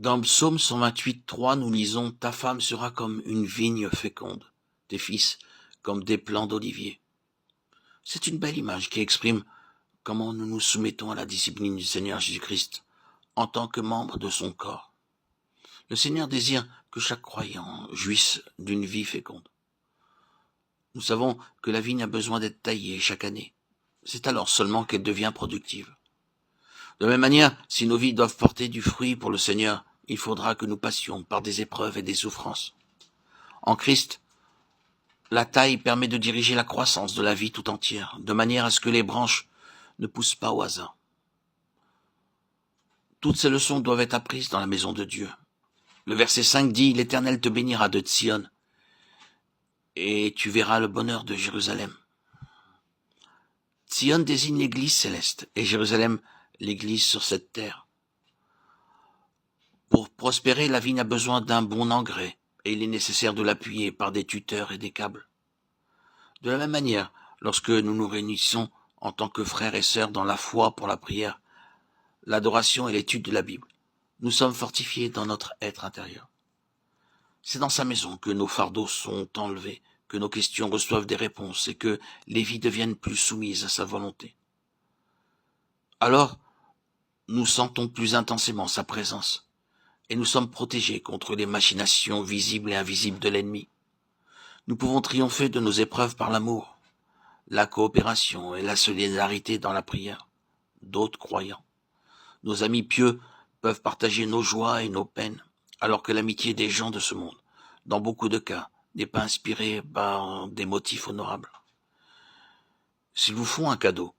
Dans Psaume 128, 3, nous lisons « Ta femme sera comme une vigne féconde, tes fils comme des plants d'olivier ». C'est une belle image qui exprime comment nous nous soumettons à la discipline du Seigneur Jésus-Christ en tant que membre de son corps. Le Seigneur désire que chaque croyant jouisse d'une vie féconde. Nous savons que la vigne a besoin d'être taillée chaque année. C'est alors seulement qu'elle devient productive. De la même manière, si nos vies doivent porter du fruit pour le Seigneur, il faudra que nous passions par des épreuves et des souffrances. En Christ, la taille permet de diriger la croissance de la vie tout entière, de manière à ce que les branches ne poussent pas au hasard. Toutes ces leçons doivent être apprises dans la maison de Dieu. Le verset 5 dit « L'Éternel te bénira de Sion, et tu verras le bonheur de Jérusalem. » Sion désigne l'Église céleste, et Jérusalem, l'Église sur cette terre. Pour prospérer, la vigne a besoin d'un bon engrais, et il est nécessaire de l'appuyer par des tuteurs et des câbles. De la même manière, lorsque nous nous réunissons en tant que frères et sœurs dans la foi pour la prière, l'adoration et l'étude de la Bible, nous sommes fortifiés dans notre être intérieur. C'est dans sa maison que nos fardeaux sont enlevés, que nos questions reçoivent des réponses et que les vies deviennent plus soumises à sa volonté. Alors, nous sentons plus intensément sa présence et nous sommes protégés contre les machinations visibles et invisibles de l'ennemi. Nous pouvons triompher de nos épreuves par l'amour, la coopération et la solidarité dans la prière d'autres croyants. Nos amis pieux peuvent partager nos joies et nos peines, alors que l'amitié des gens de ce monde, dans beaucoup de cas, n'est pas inspirée par des motifs honorables. S'ils vous font un cadeau,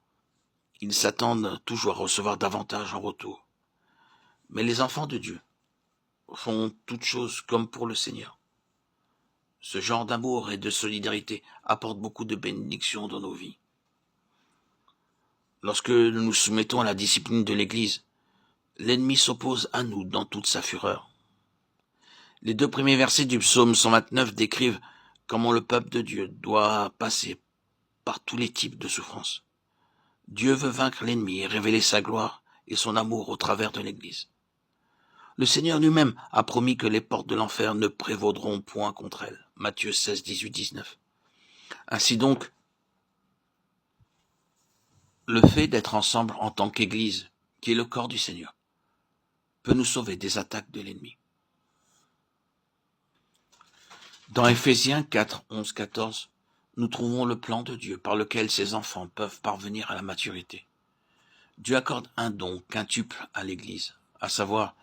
ils s'attendent toujours à recevoir davantage en retour. Mais les enfants de Dieu font toutes choses comme pour le Seigneur. Ce genre d'amour et de solidarité apporte beaucoup de bénédictions dans nos vies. Lorsque nous nous soumettons à la discipline de l'Église, l'ennemi s'oppose à nous dans toute sa fureur. Les 2 premiers versets du psaume 129 décrivent comment le peuple de Dieu doit passer par tous les types de souffrances. Dieu veut vaincre l'ennemi et révéler sa gloire et son amour au travers de l'Église. Le Seigneur lui-même a promis que les portes de l'enfer ne prévaudront point contre elle. Matthieu 16, 18, 19. Ainsi donc, le fait d'être ensemble en tant qu'Église, qui est le corps du Seigneur, peut nous sauver des attaques de l'ennemi. Dans Éphésiens 4, 11, 14, nous trouvons le plan de Dieu par lequel ses enfants peuvent parvenir à la maturité. Dieu accorde un don quintuple à l'Église, à savoir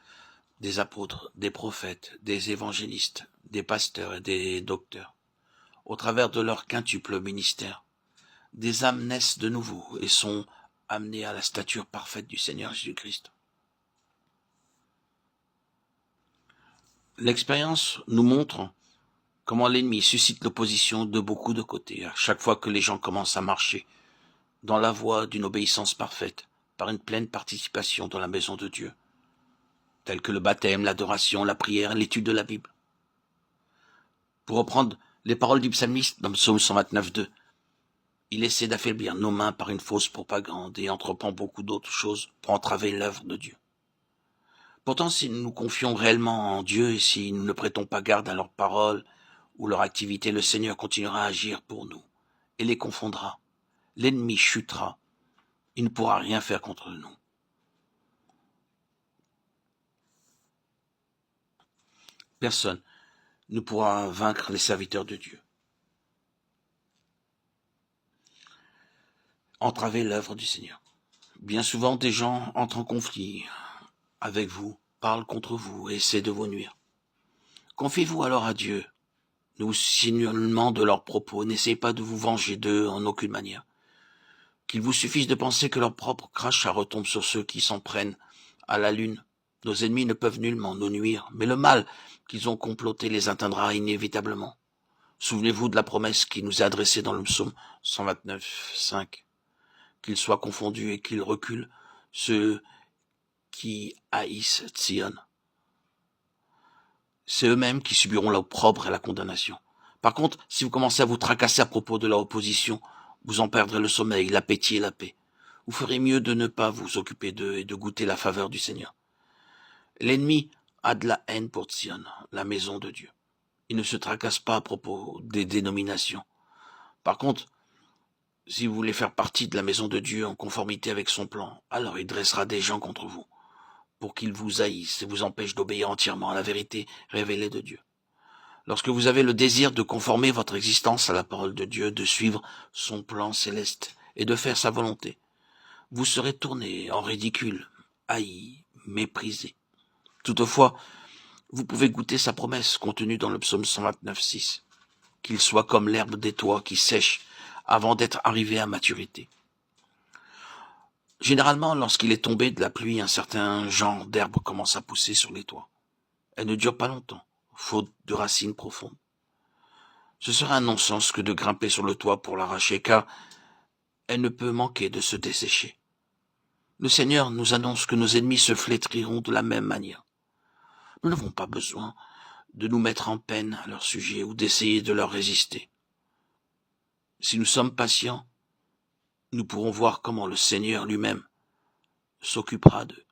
des apôtres, des prophètes, des évangélistes, des pasteurs et des docteurs. Au travers de leur quintuple ministère, des âmes naissent de nouveau et sont amenées à la stature parfaite du Seigneur Jésus-Christ. L'expérience nous montre comment l'ennemi suscite l'opposition de beaucoup de côtés, à chaque fois que les gens commencent à marcher dans la voie d'une obéissance parfaite, par une pleine participation dans la maison de Dieu, tels que le baptême, l'adoration, la prière, l'étude de la Bible. Pour reprendre les paroles du psalmiste dans le psaume 129, 2, il essaie d'affaiblir nos mains par une fausse propagande et entreprend beaucoup d'autres choses pour entraver l'œuvre de Dieu. Pourtant, si nous nous confions réellement en Dieu et si nous ne prêtons pas garde à leurs paroles ou leur activité, le Seigneur continuera à agir pour nous et les confondra. L'ennemi chutera. Il ne pourra rien faire contre nous. Personne ne pourra vaincre les serviteurs de Dieu. Entraver l'œuvre du Seigneur. Bien souvent, des gens entrent en conflit avec vous, parlent contre vous et essaient de vous nuire. Confiez-vous alors à Dieu. Ne vous signalement de leurs propos. N'essayez pas de vous venger d'eux en aucune manière. Qu'il vous suffise de penser que leur propre crachat retombe sur ceux qui s'en prennent à la lune. Nos ennemis ne peuvent nullement nous nuire, mais le mal qu'ils ont comploté les atteindra inévitablement. Souvenez-vous de la promesse qui nous est adressée dans le psaume 129, 5. Qu'ils soient confondus et qu'ils reculent, ceux qui haïssent Sion. C'est eux-mêmes qui subiront l'opprobre et la condamnation. Par contre, si vous commencez à vous tracasser à propos de leur opposition, vous en perdrez le sommeil, l'appétit et la paix. Vous ferez mieux de ne pas vous occuper d'eux et de goûter la faveur du Seigneur. L'ennemi a de la haine pour Tzion, la maison de Dieu. Il ne se tracasse pas à propos des dénominations. Par contre, si vous voulez faire partie de la maison de Dieu en conformité avec son plan, alors il dressera des gens contre vous, pour qu'ils vous haïssent et vous empêchent d'obéir entièrement à la vérité révélée de Dieu. Lorsque vous avez le désir de conformer votre existence à la parole de Dieu, de suivre son plan céleste et de faire sa volonté, vous serez tourné en ridicule, haï, méprisé. Toutefois, vous pouvez goûter sa promesse contenue dans le psaume 129,6, qu'il soit comme l'herbe des toits qui sèche avant d'être arrivé à maturité. Généralement, lorsqu'il est tombé de la pluie, un certain genre d'herbe commence à pousser sur les toits. Elle ne dure pas longtemps, faute de racines profondes. Ce serait un non-sens que de grimper sur le toit pour l'arracher, car elle ne peut manquer de se dessécher. Le Seigneur nous annonce que nos ennemis se flétriront de la même manière. Nous n'avons pas besoin de nous mettre en peine à leur sujet ou d'essayer de leur résister. Si nous sommes patients, nous pourrons voir comment le Seigneur lui-même s'occupera d'eux.